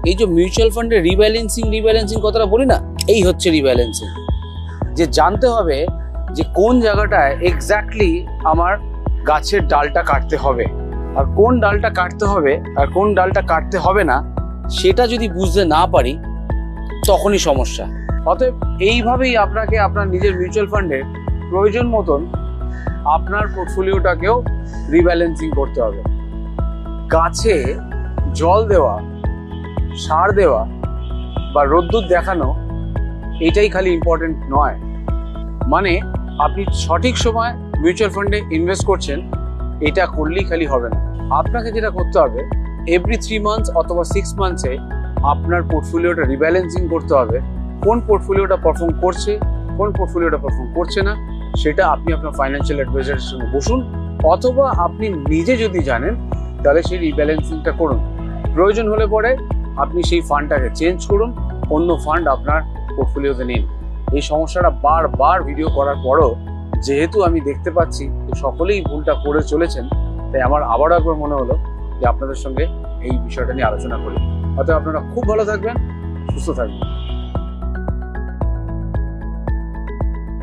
এই যে মিউচুয়াল ফান্ডে রিব্যালেন্সিং কথাটা বলি না, এই হচ্ছে রিব্যালেন্সিং। যে জানতে হবে যে কোন জায়গাটায় এক্স্যাক্টলি আমার গাছের ডালটা কাটতে হবে, আর কোন ডালটা কাটতে হবে আর কোন ডালটা কাটতে হবে না, সেটা যদি বুঝতে না পারি তখনই সমস্যা। অতএব এইভাবেই আপনাকে আপনার নিজের মিউচুয়াল ফান্ডের প্রয়োজন মতন আপনার পোর্টফোলিওটাকেও রিব্যালেন্সিং করতে হবে। গাছে জল দেওয়া, সার দেওয়া বা রোদ্দুর দেখানো এটাই খালি ইম্পর্টেন্ট নয়। মানে আপনি সঠিক সময় মিউচুয়াল ফান্ডে ইনভেস্ট করছেন, এটা করলেই খালি হবে না। আপনাকে যেটা করতে হবে, এভরি 3 মান্থস অথবা 6 মান্থসে আপনার পোর্টফোলিওটা রিব্যালেন্সিং করতে হবে। কোন পোর্টফোলিওটা পারফর্ম করছে, কোন পোর্টফোলিওটা পারফর্ম করছে না, সেটা আপনি আপনার ফাইন্যান্সিয়াল অ্যাডভাইজারের সঙ্গে বসুন, অথবা আপনি নিজে যদি জানেন তাহলে সেই রিব্যালেন্সিংটা করুন। প্রয়োজন হলে পরে আপনি সেই ফান্ডটাকে চেঞ্জ করুন, অন্য ফান্ড আপনার পোর্টফোলিওতে নিন। এই সমস্যাটা বারবার ভিডিও করার পরও যেহেতু আমি দেখতে পাচ্ছি যে সকলেই ভুলটা করে চলেছেন, তাই আমার আবারও একবার মনে হলো যে আপনাদের সঙ্গে এই বিষয়টা নিয়ে আলোচনা করি। অতএব আপনারা খুব ভালো থাকবেন, সুস্থ থাকবেন।